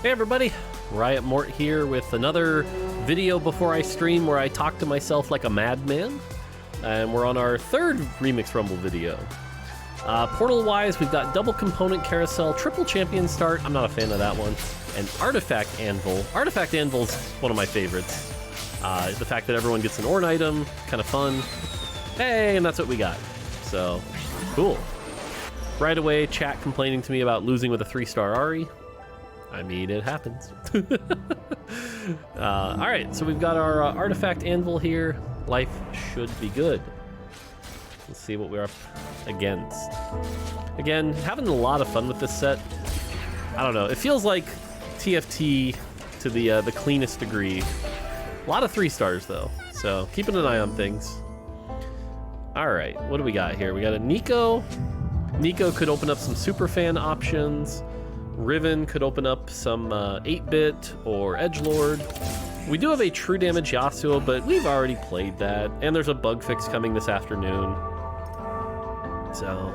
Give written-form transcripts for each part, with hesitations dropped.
Hey everybody, Riot Mort here with another video before I stream where I talk to myself like a madman. And we're on our third Remix Rumble video. Portal-wise, we've got double component carousel, triple champion start, I'm not a fan of that one, and Artifact Anvil. Artifact Anvil's one of my favorites. The fact that everyone gets an Ornn item, kind of fun. Hey, and that's what we got. So, cool. Right away, chat complaining to me about losing with a 3-star Ahri. I mean, it happens. Alright, so we've got our Artifact Anvil here. Life should be good. Let's see what we're up against. Again, having a lot of fun with this set. I don't know, it feels like TFT to the cleanest degree. A lot of 3-stars though, so keeping an eye on things. Alright, what do we got here? We got a Nico. Nico could open up some Superfan options. Riven could open up some 8-bit or Edgelord. We do have a true damage Yasuo, but we've already played that. And there's a bug fix coming this afternoon. So,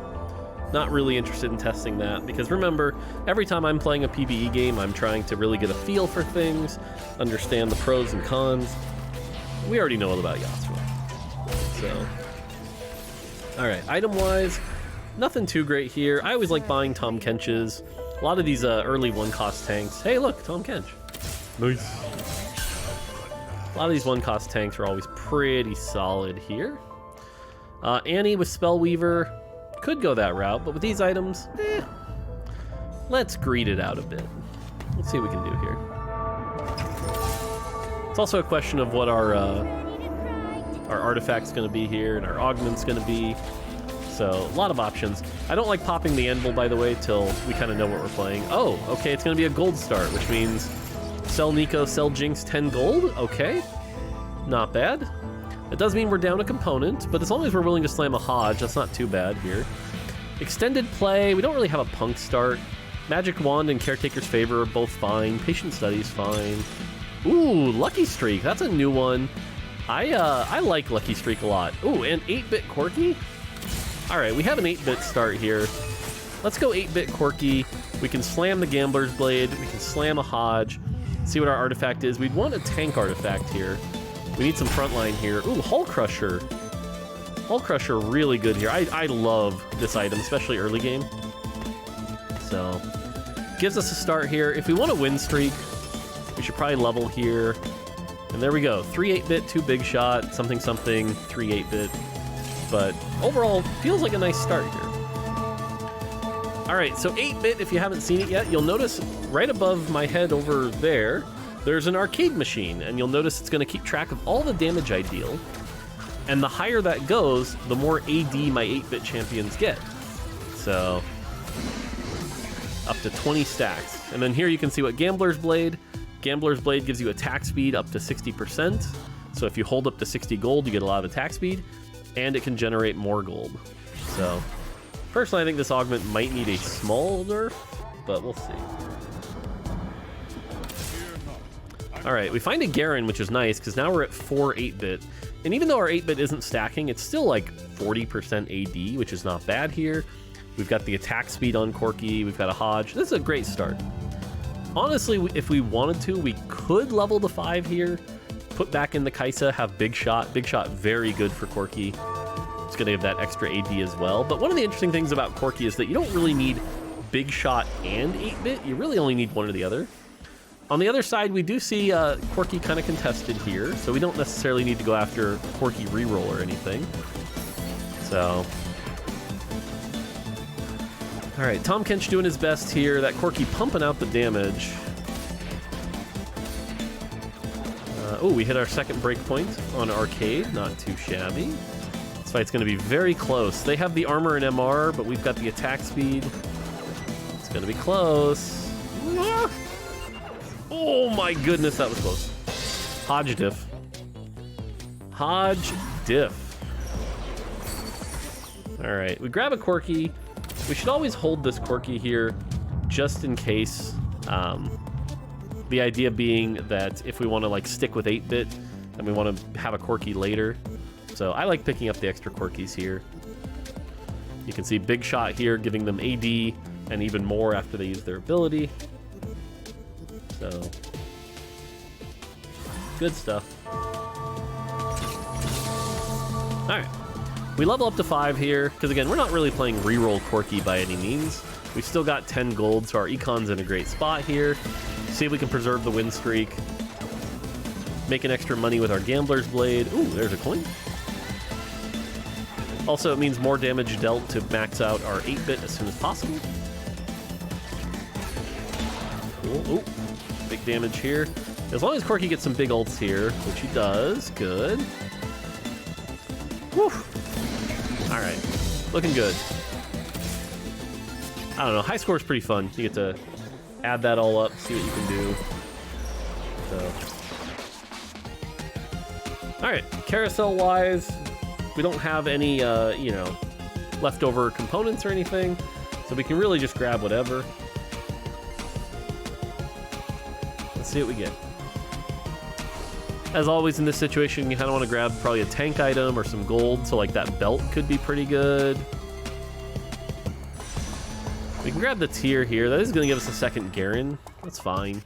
not really interested in testing that. Because remember, every time I'm playing a PvE game, I'm trying to really get a feel for things, understand the pros and cons. We already know all about Yasuo. So, alright, item-wise, nothing too great here. I always like buying Tahm Kench's. A lot of these early one-cost tanks. Hey, look, Tahm Kench. Nice. A lot of these one-cost tanks are always pretty solid here. Annie with Spellweaver could go that route, but with these items, let's greed it out a bit. Let's see what we can do here. It's also a question of what our artifact's going to be here and our augment's going to be. So, a lot of options. I don't like popping the Anvil, by the way, till we kind of know what we're playing. Oh, okay, it's going to be a gold start, which means sell Nico, sell Jinx, 10 gold. Okay, not bad. It does mean we're down a component, but as long as we're willing to slam a Hodge, that's not too bad here. Extended play, we don't really have a Punk start. Magic Wand and Caretaker's Favor are both fine. Patient Study's fine. Ooh, Lucky Streak, that's a new one. I like Lucky Streak a lot. Ooh, and 8-bit Corki? Alright, we have an 8-bit start here. Let's go 8-bit Corki. We can slam the Gambler's Blade. We can slam a Hodge. See what our artifact is. We'd want a tank artifact here. We need some frontline here. Ooh, Hull Crusher. Hull Crusher really good here. I love this item, especially early game. So, gives us a start here. If we want a win streak, we should probably level here. And there we go. 3 8-bit, 2 big shot, something something, 3 8-bit. But overall, feels like a nice start here. Alright, so 8-bit, if you haven't seen it yet, you'll notice right above my head over there, there's an arcade machine, and you'll notice it's going to keep track of all the damage I deal. And the higher that goes, the more AD my 8-bit champions get. So, up to 20 stacks. And then here you can see what Gambler's Blade. Gambler's Blade gives you attack speed up to 60%. So if you hold up to 60 gold, you get a lot of attack speed. And it can generate more gold. So, personally, I think this augment might need a small nerf, but we'll see. Alright, we find a Garen, which is nice, because now we're at 4 8-bit. And even though our 8-bit isn't stacking, it's still like 40% AD, which is not bad here. We've got the attack speed on Corki, we've got a Hodge. This is a great start. Honestly, if we wanted to, we could level to 5 here. Put back in the Kaisa, have Big Shot. Big Shot, very good for Corki. It's going to give that extra AD as well. But one of the interesting things about Corki is that you don't really need Big Shot and 8-bit. You really only need one or the other. On the other side, we do see Corki kind of contested here, so we don't necessarily need to go after Corki reroll or anything. So, alright, Tahm Kench doing his best here. That Corki pumping out the damage. Oh, we hit our second breakpoint on Arcade. Not too shabby. This fight's going to be very close. They have the armor and MR, but we've got the attack speed. It's going to be close. Oh my goodness, that was close. Hodge diff. Hodge diff. Alright, we grab a Corki. We should always hold this Corki here just in case. The idea being that if we want to like stick with 8-bit and we want to have a Corki later. So I like picking up the extra Corkis here. You can see Big Shot here giving them AD and even more after they use their ability. So, good stuff. Alright, we level up to 5 here, because again, we're not really playing reroll Corki by any means. We've still got 10 gold, so our econ's in a great spot here. See if we can preserve the win streak. Making extra money with our Gambler's Blade. Ooh, there's a coin. Also, it means more damage dealt to max out our 8-bit as soon as possible. Cool. Ooh, big damage here. As long as Corki gets some big ults here, which he does, good. Woo! Alright, looking good. I don't know, high score is pretty fun. You get to add that all up, see what you can do. So. Alright, carousel-wise, we don't have any, you know, leftover components or anything, so we can really just grab whatever. Let's see what we get. As always in this situation, you kind of want to grab probably a tank item or some gold, so like that belt could be pretty good. We can grab the tier here. That is going to give us a second Garen. That's fine.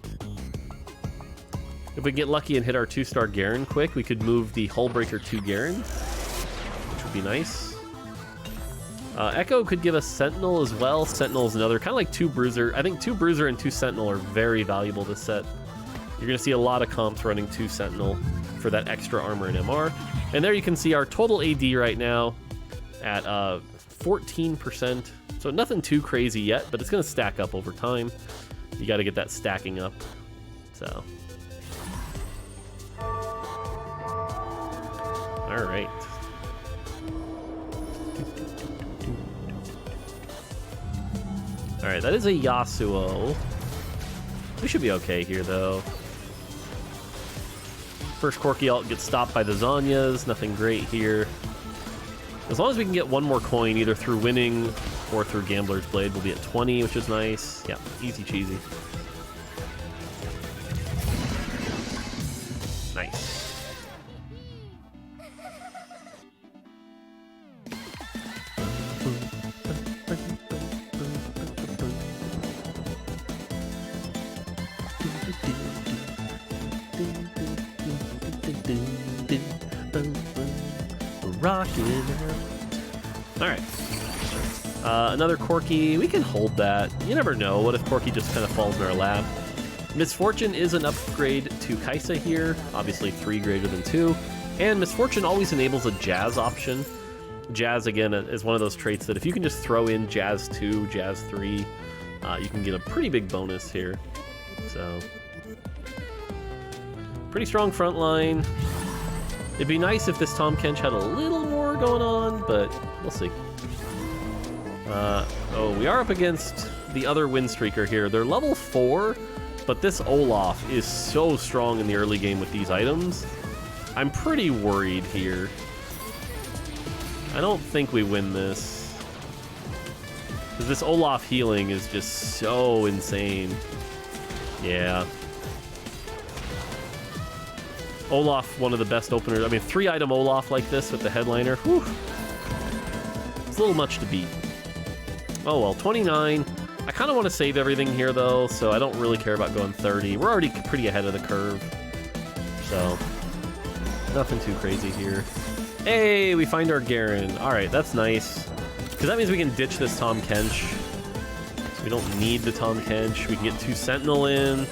If we get lucky and hit our 2-star Garen quick, we could move the Hullbreaker to Garen, which would be nice. Echo could give us Sentinel as well. Sentinel is another, kind of like 2 Bruiser. I think 2 Bruiser and 2 Sentinel are very valuable this set. You're going to see a lot of comps running 2 Sentinel for that extra armor and MR. And there you can see our total AD right now at 14%. So nothing too crazy yet, but it's going to stack up over time. You got to get that stacking up. So. All right. All right, that is a Yasuo. We should be okay here, though. First Corki ult gets stopped by the Zhonya's. Nothing great here. As long as we can get one more coin, either through winning or through Gambler's Blade, we'll be at 20, which is nice. Yeah, easy cheesy. Nice. Rockin'. All right. Another Corki. We can hold that. You never know. What if Corki just kind of falls in our lap? Misfortune is an upgrade to Kaisa here. Obviously 3 greater than 2. And Misfortune always enables a Jazz option. Jazz, again, is one of those traits that if you can just throw in Jazz 2, Jazz 3, you can get a pretty big bonus here. So, pretty strong front line. It'd be nice if this Tahm Kench had a little more going on, but we'll see. Oh, we are up against the other win streaker here. They're level 4, but this Olaf is so strong in the early game with these items. I'm pretty worried here. I don't think we win this. Because this Olaf healing is just so insane. Yeah. Olaf, one of the best openers. I mean, 3-item Olaf like this with the headliner. Whew. It's a little much to beat. Oh well, 29. I kind of want to save everything here though, so I don't really care about going 30. We're already pretty ahead of the curve. So, nothing too crazy here. Hey, we find our Garen. Alright, that's nice. Because that means we can ditch this Tahm Kench. So we don't need the Tahm Kench. We can get 2 Sentinel in.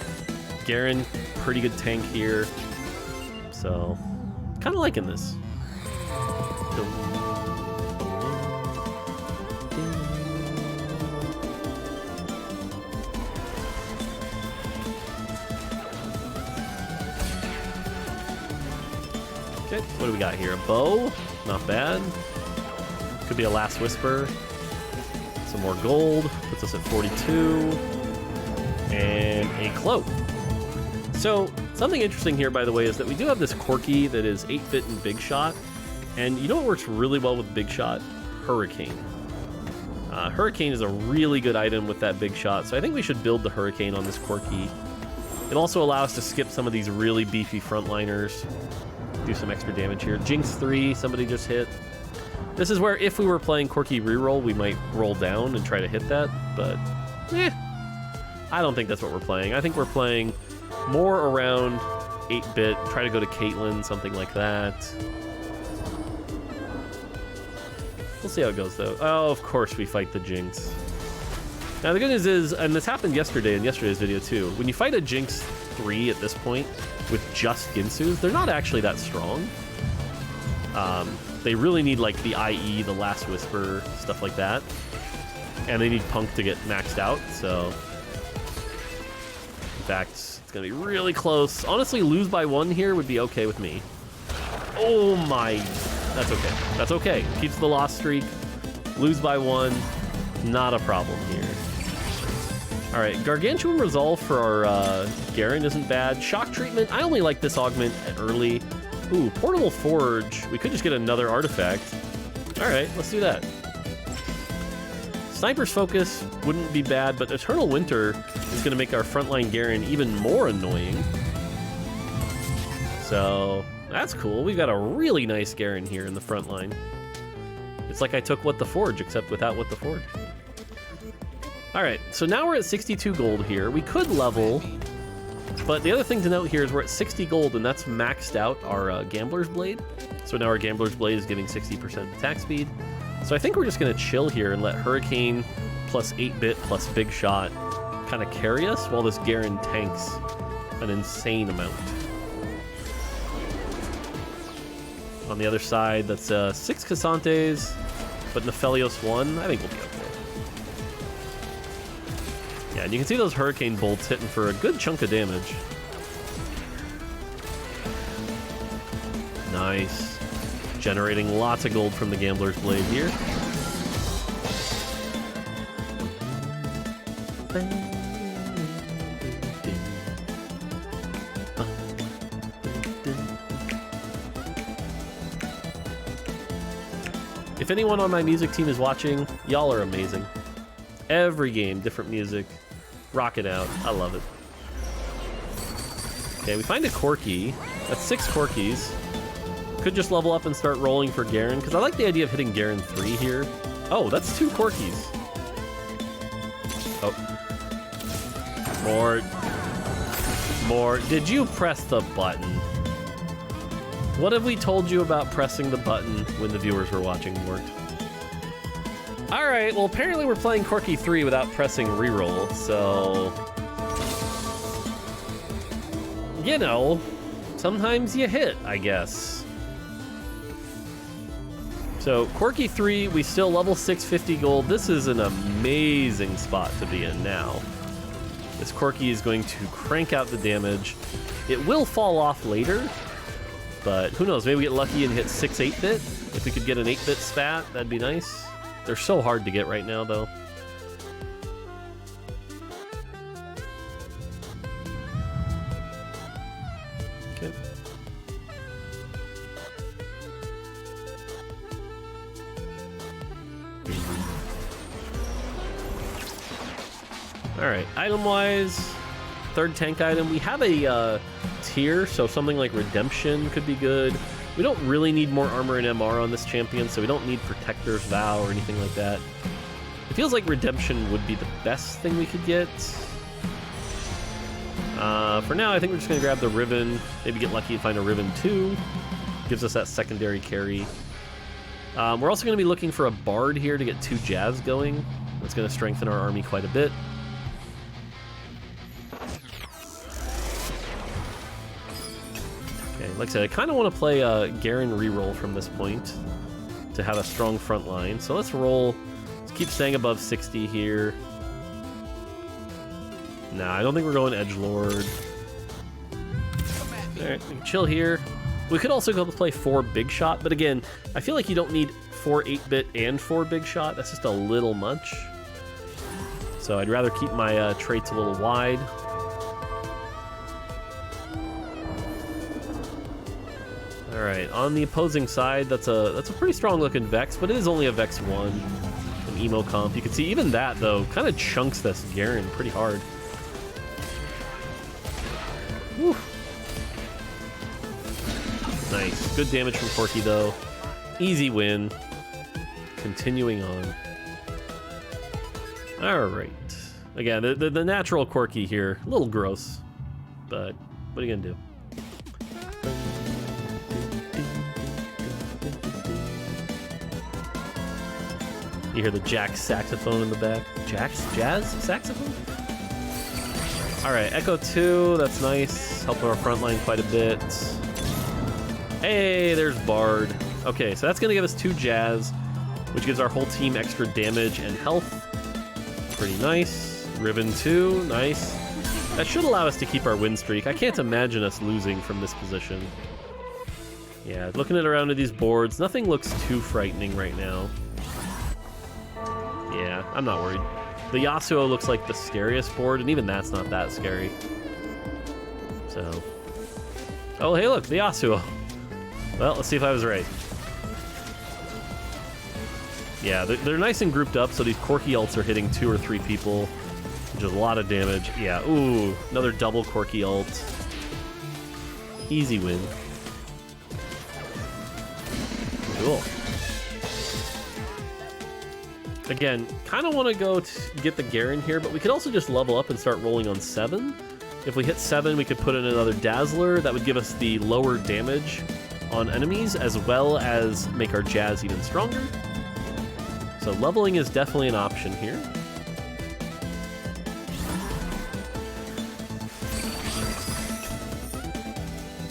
Garen, pretty good tank here. So, kind of liking this. Okay, what do we got here? A bow? Not bad. Could be a Last Whisper. Some more gold. Puts us at 42. And a cloak. So, something interesting here, by the way, is that we do have this Corki that is 8-bit and Big Shot. And you know what works really well with Big Shot? Hurricane. Hurricane is a really good item with that Big Shot, so I think we should build the Hurricane on this Corki. It also allows us to skip some of these really beefy frontliners. Do some extra damage here. Jinx 3, somebody just hit. This is where if we were playing Corki reroll, we might roll down and try to hit that, but I don't think that's what we're playing. I think we're playing more around 8-bit, try to go to Caitlyn, something like that. We'll see how it goes, though. Oh, of course we fight the Jinx. Now, the good news is, and this happened yesterday in yesterday's video, too, when you fight a Jinx 3 at this point with just Ginsus, they're not actually that strong. They really need, like, the IE, the Last Whisper, stuff like that. And they need Punk to get maxed out, so... In fact, it's gonna be really close. Honestly, lose by 1 here would be okay with me. Oh my... That's okay. That's okay. Keeps the loss streak. Lose by 1. Not a problem here. Alright, Gargantuan Resolve for our Garen isn't bad. Shock Treatment, I only like this augment at early. Ooh, Portable Forge. We could just get another artifact. Alright, let's do that. Sniper's Focus wouldn't be bad, but Eternal Winter is going to make our frontline Garen even more annoying. So, that's cool. We've got a really nice Garen here in the front line. It's like I took What the Forge, except without What the Forge. Alright, so now we're at 62 gold here. We could level, but the other thing to note here is we're at 60 gold, and that's maxed out our Gambler's Blade. So now our Gambler's Blade is giving 60% attack speed. So I think we're just going to chill here and let Hurricane plus 8-bit plus Big Shot kind of carry us while this Garen tanks an insane amount. On the other side, that's 6 Cassantes, but Nephelios 1. I think we'll be okay. Yeah, and you can see those Hurricane bolts hitting for a good chunk of damage. Nice. Generating lots of gold from the Gambler's Blade here. If anyone on my music team is watching, y'all are amazing. Every game, different music. Rock it out. I love it. Okay, we find a Corki. That's 6 Corkis. Could just level up and start rolling for Garen, because I like the idea of hitting Garen 3 here. Oh, that's 2 Corkis. Oh. More. Did you press the button? What have we told you about pressing the button when the viewers were watching Mort? Alright, well apparently we're playing Corki 3 without pressing reroll, so... You know, sometimes you hit, I guess. So, Corki 3, we still level 650 gold. This is an amazing spot to be in now. This Corki is going to crank out the damage. It will fall off later, but who knows, maybe we get lucky and hit 6 8-bit. If we could get an 8-bit spat, that'd be nice. They're so hard to get right now, though. Okay. Alright, item-wise, third tank item. We have a tier, so something like Redemption could be good. We don't really need more armor and MR on this champion, so we don't need Protector's Vow or anything like that. It feels like Redemption would be the best thing we could get. For now, I think we're just going to grab the Riven, maybe get lucky and find a Riven 2. Gives us that secondary carry. We're also going to be looking for a Bard here to get 2 Jazz going. That's going to strengthen our army quite a bit. Like I said, I kind of want to play a Garen reroll from this point to have a strong front line. So let's roll. Let's keep staying above 60 here. Nah, I don't think we're going Edgelord. Alright, we can chill here. We could also go play 4 Big Shot, but again, I feel like you don't need 4 8-bit and 4 Big Shot. That's just a little much. So I'd rather keep my traits a little wide. Alright, on the opposing side, that's a pretty strong looking Vex, but it is only a Vex 1. An emo comp. You can see even that, though, kind of chunks this Garen pretty hard. Whew. Nice. Good damage from Corki, though. Easy win. Continuing on. Alright. Again, the natural Corki here, a little gross, but what are you gonna do? You hear the Jack's saxophone in the back. Jack's jazz saxophone? All right, Echo 2, that's nice. Helping our front line quite a bit. Hey, there's Bard. Okay, so that's gonna give us 2 jazz, which gives our whole team extra damage and health. Pretty nice. Ribbon 2, nice. That should allow us to keep our win streak. I can't imagine us losing from this position. Yeah, looking at around at these boards, nothing looks too frightening right now. Yeah, I'm not worried. The Yasuo looks like the scariest board, and even that's not that scary. So... Oh, hey look, the Yasuo. Well, let's see if I was right. Yeah, they're nice and grouped up, so these Corki ults are hitting 2 or 3 people, which is a lot of damage. Yeah, ooh, another double Corki ult. Easy win. Cool. Again, kind of want to go get the Garen here, but we could also just level up and start rolling on 7. If we hit 7, we could put in another Dazzler. That would give us the lower damage on enemies, as well as make our Jazz even stronger. So leveling is definitely an option here.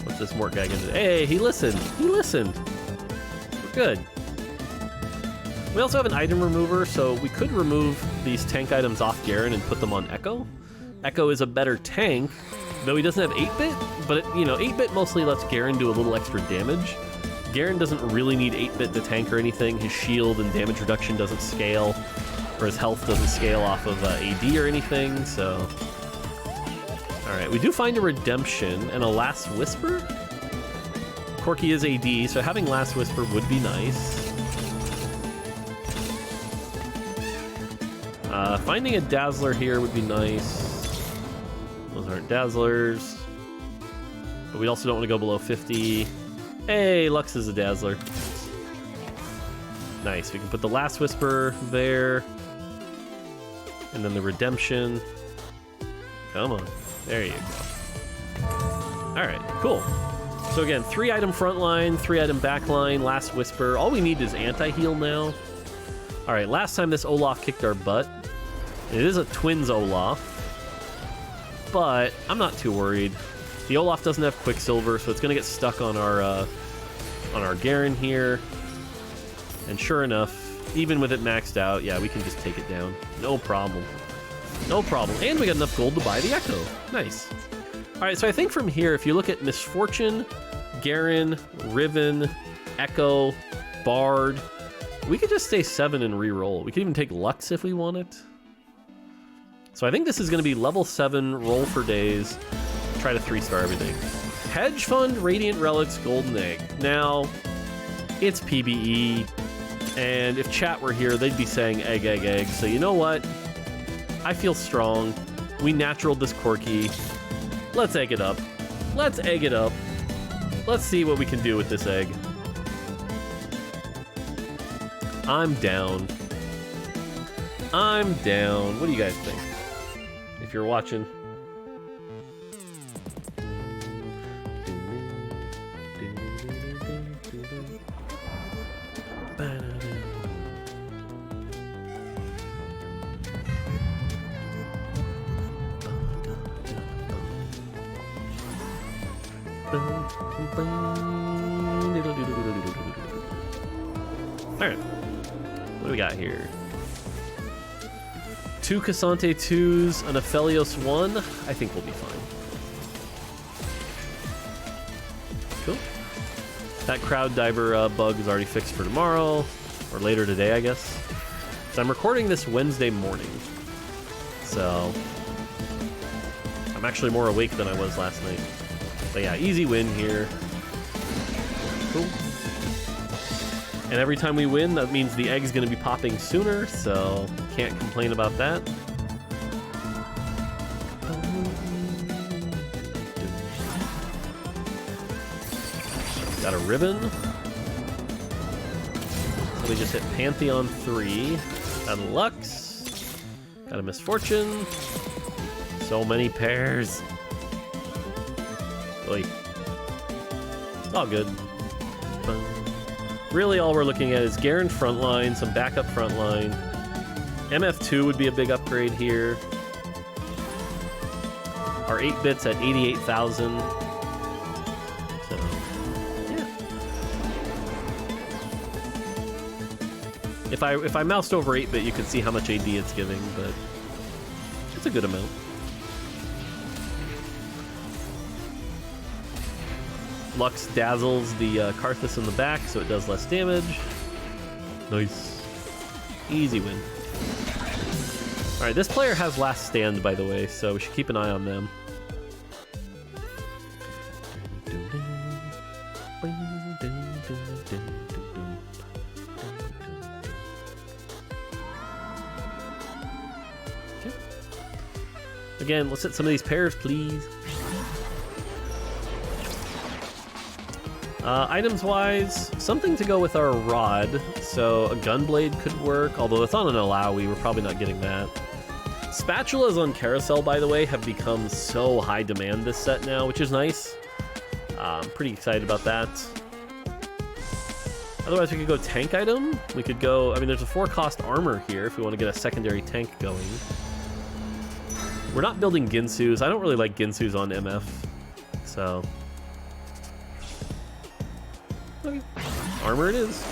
What's this Mort guy gonna do? Hey, he listened. He listened. We're good. We also have an item remover, so we could remove these tank items off Garen and put them on Echo. Echo is a better tank, though he doesn't have 8-bit, but it, you know, 8-bit mostly lets Garen do a little extra damage. Garen doesn't really need 8-bit to tank or anything. His shield and damage reduction doesn't scale, or his health doesn't scale off of AD or anything, so... Alright, we do find a Redemption and a Last Whisper. Corki is AD, so having Last Whisper would be nice. Finding a Dazzler here would be nice. Those aren't Dazzlers. But we also don't want to go below 50. Hey, Lux is a Dazzler. Nice, we can put the Last Whisper there. And then the Redemption. Come on, there you go. Alright, cool. So again, 3 item front line, 3 item back line, Last Whisper. All we need is anti-heal now. Alright, last time this Olaf kicked our butt. It is a Twins Olaf, but I'm not too worried. The Olaf doesn't have Quicksilver, so it's gonna get stuck on our Garen here. And sure enough, even with it maxed out, yeah, we can just take it down. No problem. No problem. And we got enough gold to buy the Echo. Nice. Alright, so I think from here, if you look at Misfortune, Garen, Riven, Echo, Bard, we could just stay 7 and re-roll. We could even take Lux if we want it. So I think this is going to be level 7, roll for days, try to 3-star everything. Hedge Fund, Radiant Relics, Golden Egg. Now, it's PBE, and if chat were here, they'd be saying egg, egg, egg. So you know what? I feel strong. We naturaled this Corki. Let's egg it up. Let's egg it up. Let's see what we can do with this egg. I'm down. I'm down. What do you guys think? If you're watching. Alright. What do we got here? 2 Cassante 2s, an Aphelios 1. I think we'll be fine. Cool. That Crowd Diver bug is already fixed for tomorrow, or later today, I guess. So I'm recording this Wednesday morning. So I'm actually more awake than I was last night. But yeah, easy win here. Cool. And every time we win, that means the egg's going to be popping sooner, so can't complain about that. Got a ribbon. So we just hit Pantheon 3. Got Lux. Got a misfortune. So many pairs. Oy. It's all good. Really, all we're looking at is Garen frontline, some backup frontline. MF2 would be a big upgrade here. Our 8-bits at 88,000. So, yeah. If I moused over 8-bit, you could see how much AD it's giving, but it's a good amount. Lux dazzles the Karthus in the back, so it does less damage. Nice. Easy win. Alright, this player has last stand, by the way, so we should keep an eye on them. Okay. Again, let's hit some of these pairs, please. Items-wise, something to go with our rod. So a gunblade could work, although it's on an Alawi, we're probably not getting that. Spatulas on Carousel, by the way, have become so high demand this set now, which is nice. I'm pretty excited about that. Otherwise, we could go tank item. We could go, I mean, there's a 4-cost armor here if we want to get a secondary tank going. We're not building Ginsus. I don't really like Ginsus on MF, so... Okay. Armor it is.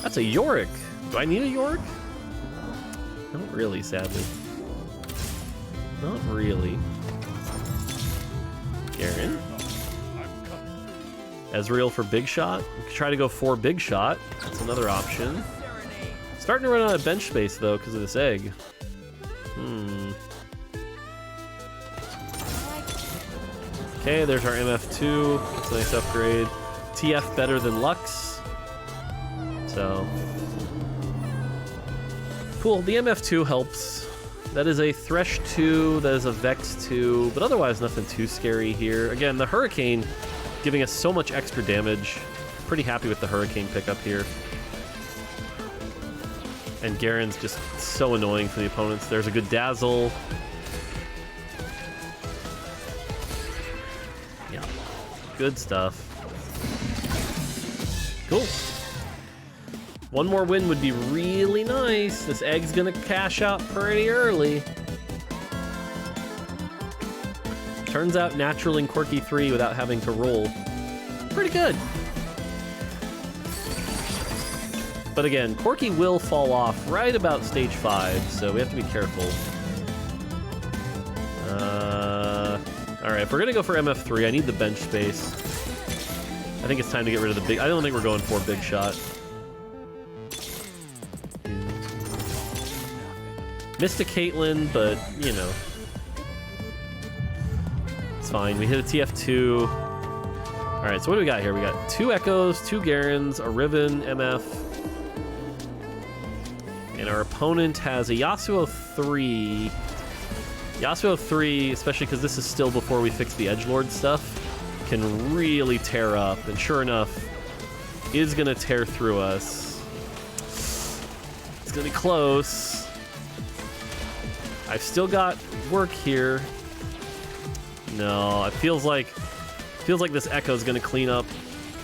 That's a Yorick. Do I need a Yorick? Not really, sadly. Not really. Garen. Ezreal for big shot. We could try to go for big shot. That's another option. Starting to run out of bench space though because of this egg. Okay, there's our MF2. That's a nice upgrade. TF better than Lux. So. Cool, the MF2 helps. That is a Thresh 2, that is a Vex 2, but otherwise nothing too scary here. Again, the Hurricane giving us so much extra damage. Pretty happy with the Hurricane pickup here. And Garen's just so annoying for the opponents. There's a good Dazzle. Good stuff. Cool. One more win would be really nice. This egg's gonna cash out pretty early. Turns out natural in Quirky 3 without having to roll. Pretty good. But again, Quirky will fall off right about stage 5, so we have to be careful. Alright, if we're gonna go for MF3, I need the bench space. I think it's time to get rid of the big... I don't think we're going for a big shot. Missed a Caitlyn, but, you know. It's fine. We hit a TF2. Alright, so what do we got here? We got 2 Echoes, 2 Garens, a Riven, MF. And our opponent has a Yasuo 3... Yasuo 3, especially because this is still before we fix the Edgelord stuff, can really tear up, and sure enough, is gonna tear through us. It's gonna be close. I've still got work here. No, it feels like this Echo's gonna clean up,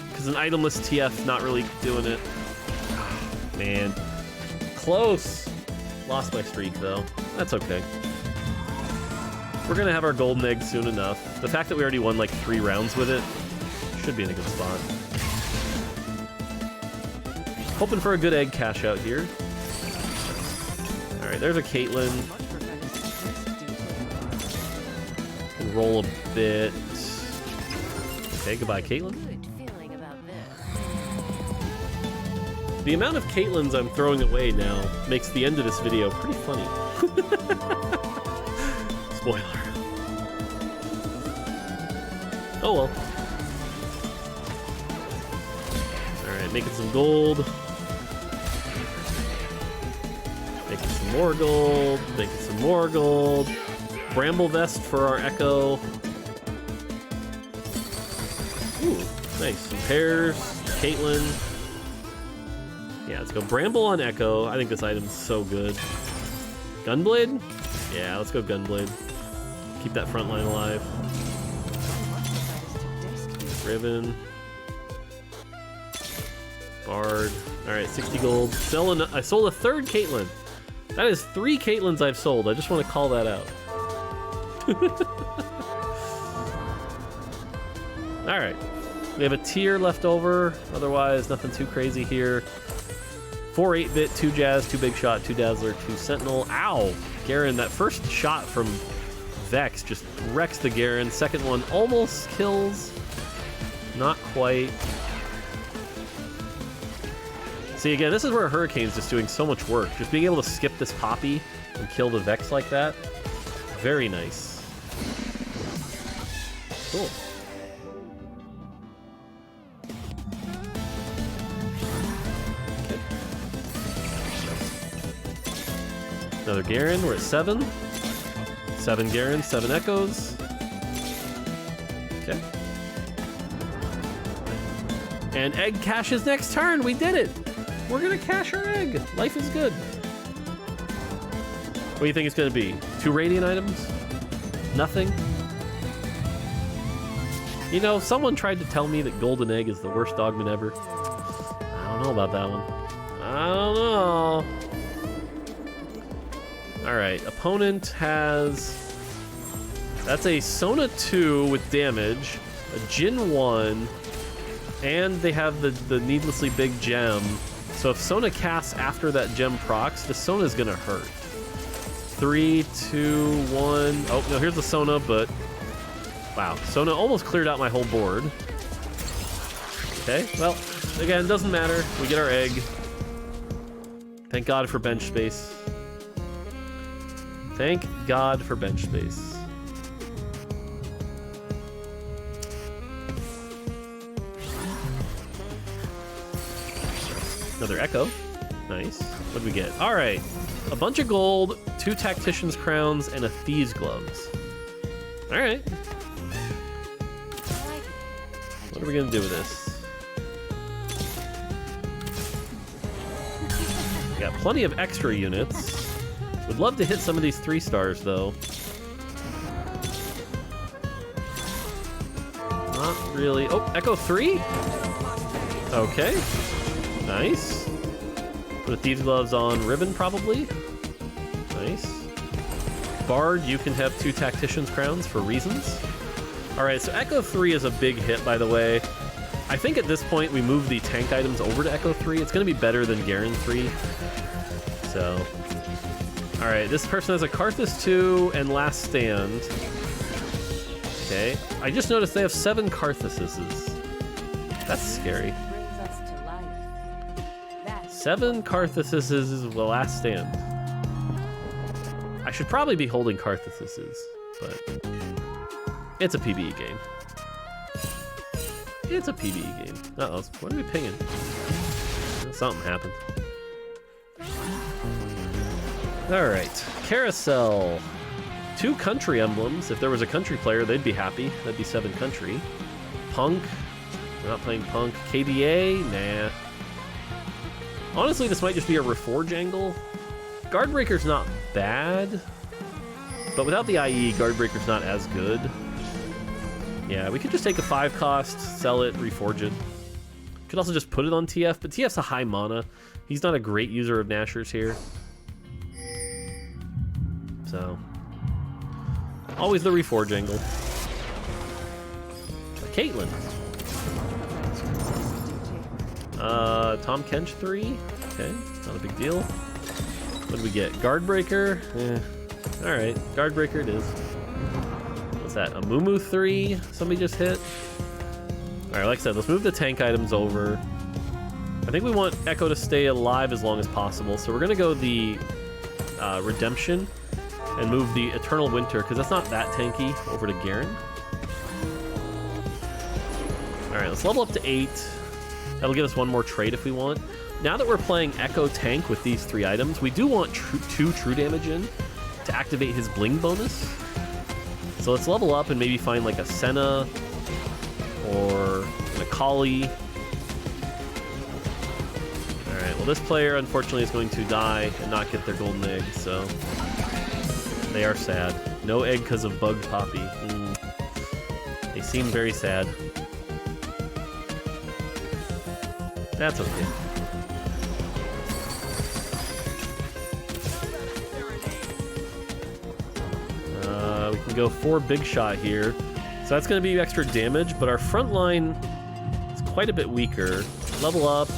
because an itemless TF not really doing it. Man, close. Lost my streak though. That's okay. We're gonna have our golden egg soon enough. The fact that we already won like 3 rounds with it should be in a good spot. Hoping for a good egg cash out here. Alright, there's a Caitlyn. Can roll a bit. Okay, goodbye Caitlyn. The amount of Caitlyns I'm throwing away now makes the end of this video pretty funny. Spoiler. Oh well. Alright, making some gold. Making some more gold. Making some more gold. Bramble Vest for our Echo. Ooh, nice. Some pairs. Caitlyn. Yeah, let's go Bramble on Echo. I think this item's so good. Gunblade? Yeah, let's go Gunblade. Keep that front line alive. Riven. Bard. Alright, 60 gold. I sold a third Caitlyn. That is 3 Caitlyns I've sold. I just want to call that out. Alright. We have a tier left over. Otherwise, nothing too crazy here. 4 8-bit, 2 Jazz, 2 Big Shot, 2 Dazzler, 2 Sentinel. Ow! Garen, that first shot from Vex just wrecks the Garen. Second one almost kills. Not quite. See, again, this is where Hurricane's just doing so much work. Just being able to skip this Poppy and kill the Vex like that. Very nice. Cool. Okay. Another Garen, we're at 7. 7 Garen, 7 Echoes. Okay. And egg caches next turn, we did it! We're gonna cash our egg. Life is good. What do you think it's gonna be? 2 Radiant items? Nothing? You know, someone tried to tell me that Golden Egg is the worst dogman ever. I don't know about that one. I don't know. Alright, opponent has... That's a Sona 2 with damage, a Jin 1, and they have the needlessly big gem. So if Sona casts after that gem procs, the Sona's gonna hurt. 3, 2, 1. Oh, no, here's the Sona, but... Wow, Sona almost cleared out my whole board. Okay, well, again, doesn't matter. We get our egg. Thank God for bench space. Thank God for bench space. Another Echo. Nice. What do we get? All right. A bunch of gold, 2 Tactician's Crowns, and a Thieves' Gloves. All right. What are we going to do with this? We got plenty of extra units. Would love to hit some of these 3 stars, though. Not really. Oh, Echo 3? Okay. Nice. Put a Thieves' Gloves on Ribbon, probably. Nice. Bard, you can have 2 Tactician's Crowns for reasons. Alright, so Echo 3 is a big hit, by the way. I think at this point we move the tank items over to Echo 3. It's going to be better than Garen 3. So... Alright, this person has a Karthus 2 and Last Stand. Okay. I just noticed they have 7 Karthuses. That's scary. 7 Karthuses is the Last Stand. I should probably be holding Karthuses, but it's a PvE game. It's a PvE game. Uh-oh, what are we pinging? Something happened. Alright, Carousel. 2 country emblems. If there was a country player, they'd be happy. That'd be 7 country. Punk. We're not playing Punk. KBA? Nah. Honestly, this might just be a Reforge angle. Guardbreaker's not bad, but without the IE, Guardbreaker's not as good. Yeah, we could just take a 5 cost, sell it, Reforge it. Could also just put it on TF, but TF's a high mana. He's not a great user of Nashers here. So, always the Reforge angle. Caitlyn. Tom Kench 3. Okay, not a big deal. What do we get? Guardbreaker? Alright, Guardbreaker it is. What's that? A Mumu 3? Somebody just hit? Alright, like I said, let's move the tank items over. I think we want Echo to stay alive as long as possible, so we're gonna go the Redemption and move the Eternal Winter, because that's not that tanky, over to Garen. Alright, let's level up to 8. That'll give us 1 more trait if we want. Now that we're playing Echo Tank with these 3 items, we do want 2 true damage in to activate his Bling bonus. So let's level up and maybe find like a Senna or an Akali. Alright, well this player unfortunately is going to die and not get their golden egg, so They are sad. No egg because of Bug Poppy. They seem very sad. That's okay. We can go 4 big shot here. So that's going to be extra damage, but our front line is quite a bit weaker. Level up.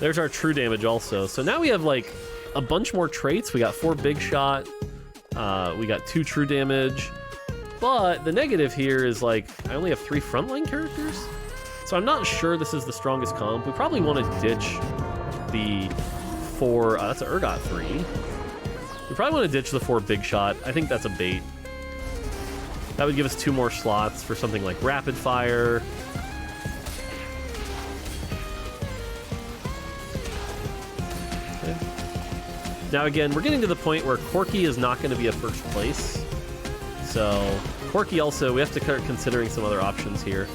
There's our true damage also. So now we have like a bunch more traits. We got 4 big shot. We got 2 true damage. But the negative here is like I only have 3 frontline characters. So I'm not sure this is the strongest comp. We probably want to ditch the 4... that's an Urgot 3. We probably want to ditch the 4 big shot. I think that's a bait. That would give us 2 more slots for something like rapid fire. Okay. Now again, we're getting to the point where Corki is not going to be a first place. So Corki also, we have to start considering some other options here.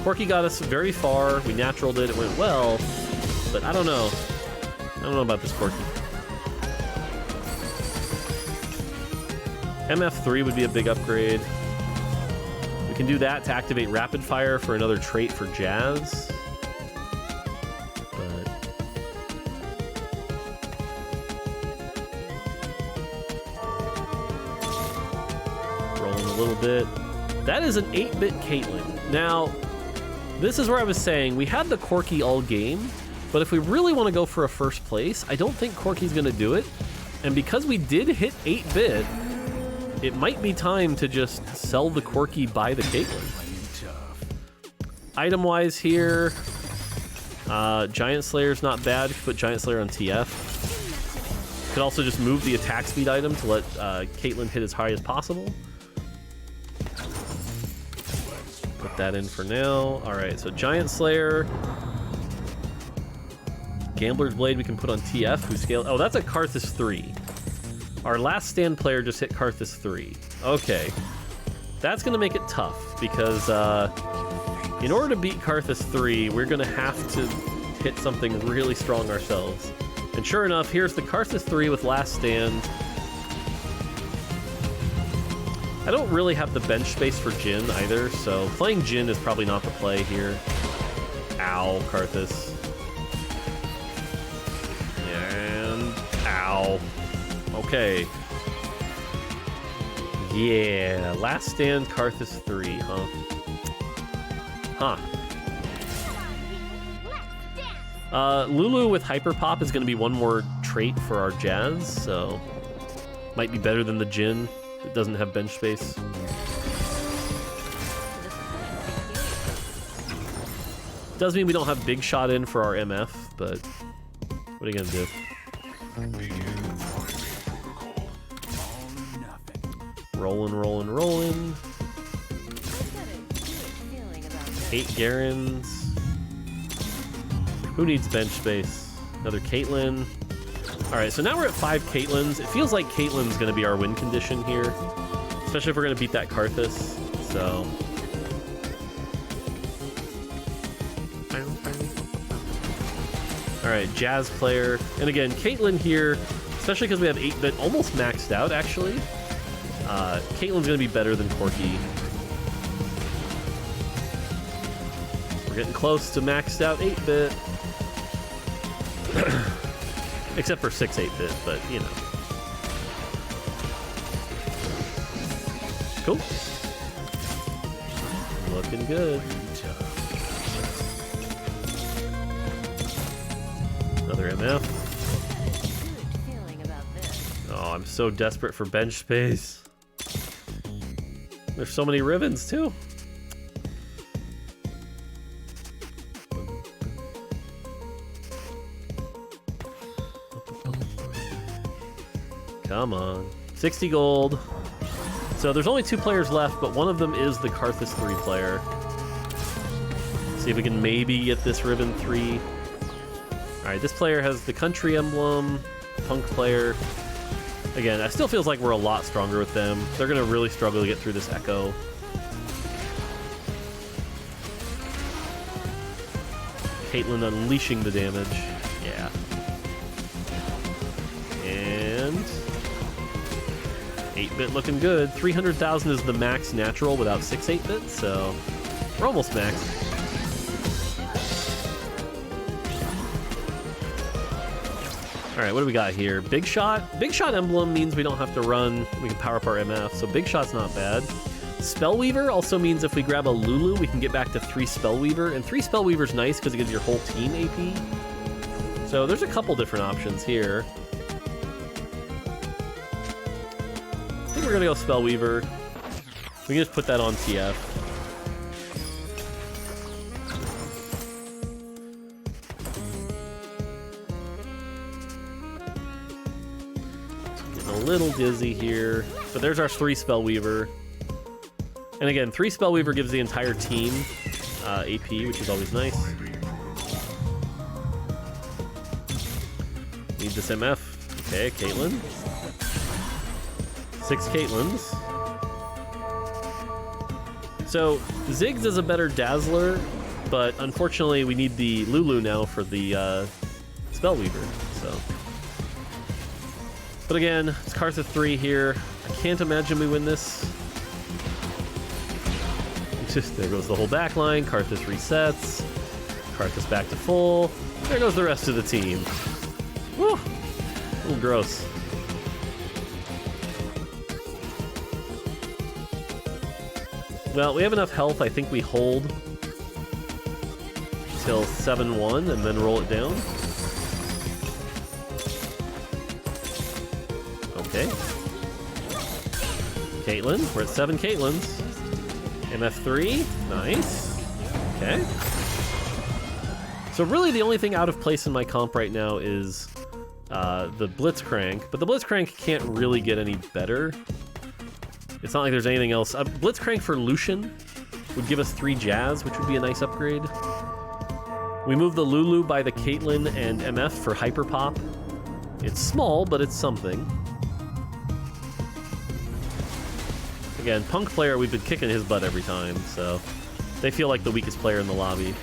Corki got us very far. We naturaled it. It went well. But I don't know. I don't know about this Corki. MF3 would be a big upgrade. We can do that to activate Rapid Fire for another trait for Jazz. But... rolling a little bit. That is an 8-bit Caitlyn. Now, this is where I was saying, we had the Corki all game, but if we really want to go for a first place, I don't think Corki's going to do it. And because we did hit 8-bit, it might be time to just sell the Corki, buy the Caitlyn. Item-wise here, Giant Slayer's not bad. Put Giant Slayer on TF. Could also just move the attack speed item to let Caitlyn hit as high as possible. Put that in for now. Alright, so Giant Slayer. Gambler's Blade we can put on TF, who scale... oh, that's a Karthus 3. Our last stand player just hit Karthus 3. Okay. That's going to make it tough, because in order to beat Karthus 3, we're going to have to hit something really strong ourselves. And sure enough, here's the Karthus 3 with last stand. I don't really have the bench space for Jhin either, so playing Jhin is probably not the play here. Ow, Karthus. And... ow. Okay. Yeah, last stand Karthus 3, huh? Lulu with Hyper Pop is going to be one more trait for our Jazz, so might be better than the Jhin. It doesn't have bench space. Does mean we don't have big shot in for our MF, but what are you gonna do? Rolling, rolling, rolling. 8 Garens. Who needs bench space? Another Caitlyn. Alright, so now we're at 5 Caitlyns. It feels like Caitlyn's going to be our win condition here. Especially if we're going to beat that Karthus. So... alright, Jazz player. And again, Caitlyn here, especially because we have 8-bit almost maxed out, actually. Caitlyn's going to be better than Corki. We're getting close to maxed out 8-bit. Except for 6-8-bit, but, you know. Cool. Looking good. Another MF. Oh, I'm so desperate for bench space. There's so many ribbons, too. Come on. 60 gold. So there's only 2 players left, but one of them is the Karthus 3 player. See if we can maybe get this ribbon 3. Alright, this player has the country emblem, punk player. Again, it still feels like we're a lot stronger with them. They're going to really struggle to get through this echo. Caitlyn unleashing the damage. Yeah. And... 8-bit looking good. 300,000 is the max natural without 6 8-bits, so we're almost max. All right, what do we got here? Big Shot. Big Shot emblem means we don't have to run. We can power up our MF, so Big Shot's not bad. Spellweaver also means if we grab a Lulu, we can get back to 3 Spellweaver, and 3 Spellweaver's nice because it gives your whole team AP. So there's a couple different options here. I think we're gonna go Spellweaver. We can just put that on TF. Getting a little dizzy here, but there's our 3 Spellweaver. And again, 3 Spellweaver gives the entire team AP, which is always nice. Need this MF. Okay, Caitlyn. 6 Caitlyns. So, Ziggs is a better Dazzler, but unfortunately we need the Lulu now for the Spellweaver, so. But again, it's Karthus 3 here. I can't imagine we win this. There goes the whole back line. Karthus resets. Karthus back to full. There goes the rest of the team. Woo! A little gross. Well, we have enough health. I think we hold till 7-1 and then roll it down. Okay. Caitlyn. We're at 7 Caitlyns. MF3, nice. Okay. So really the only thing out of place in my comp right now is the Blitzcrank, but the Blitzcrank can't really get any better. It's not like there's anything else. Blitzcrank for Lucian would give us 3 Jazz, which would be a nice upgrade. We move the Lulu by the Caitlyn and MF for Hyper Pop. It's small, but it's something. Again, Punk player, we've been kicking his butt every time, so they feel like the weakest player in the lobby.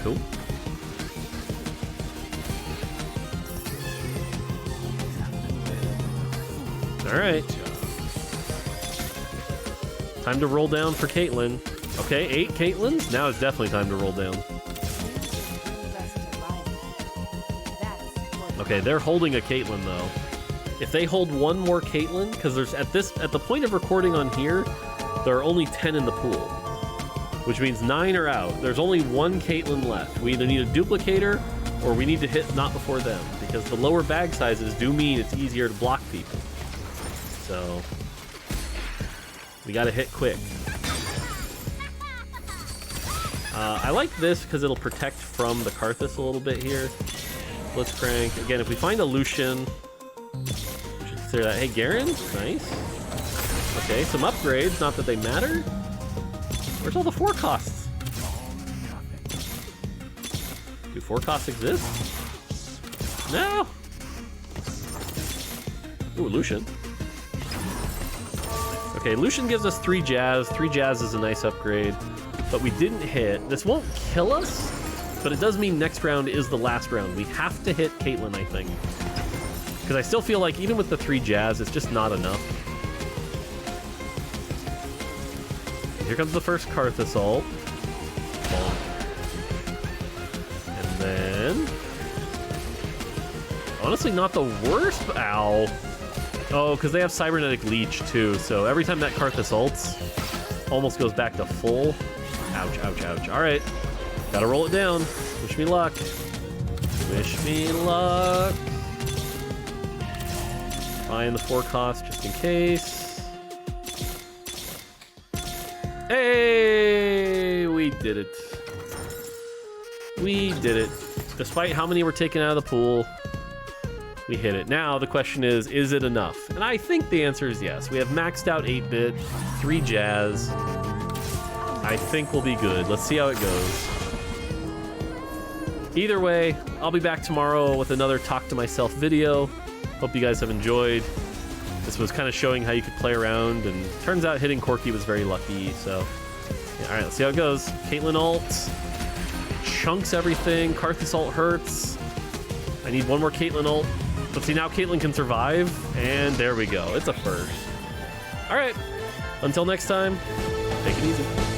Cool. All right. Time to roll down for Caitlyn. Okay, 8 Caitlyns. Now it's definitely time to roll down. Okay, they're holding a Caitlyn though. If they hold one more Caitlyn, because there's at the point of recording on here, there are only 10 in the pool, which means 9 are out. There's only 1 Caitlyn left. We either need a duplicator or we need to hit not before them, because the lower bag sizes do mean it's easier to block people. So we got to hit quick. I like this because it'll protect from the Karthus a little bit here. Blitzcrank. Again, if we find a Lucian, we should consider that. Hey, Garen? Nice. Okay, some upgrades. Not that they matter. Where's all the 4 costs? Do 4 costs exist? No! Ooh, Lucian. Okay, Lucian gives us 3 Jazz. 3 Jazz is a nice upgrade. But we didn't hit. This won't kill us, but it does mean next round is the last round. We have to hit Caitlyn, I think. Because I still feel like even with the 3 Jazz, it's just not enough. Here comes the first Karthus ult. And then... honestly, not the worst. Ow. Oh, because they have Cybernetic Leech, too. So every time that Karthus ults, almost goes back to full. Ouch, ouch, ouch. All right. Gotta roll it down. Wish me luck. Wish me luck. Buying the 4 cost just in case. Hey! We did it. We did it. Despite how many were taken out of the pool, we hit it. Now the question is it enough? And I think the answer is yes. We have maxed out 8-bit, 3 Jazz. I think we'll be good. Let's see how it goes. Either way, I'll be back tomorrow with another Talk to Myself video. Hope you guys have enjoyed. This was kind of showing how you could play around, and turns out hitting Corki was very lucky, so Yeah, all right, let's see how it goes. Caitlyn ult. Chunks everything. Karthus ult hurts. I need one more Caitlyn ult. Let's see, now Caitlyn can survive. And there we go. It's a first. All right. Until next time, take it easy.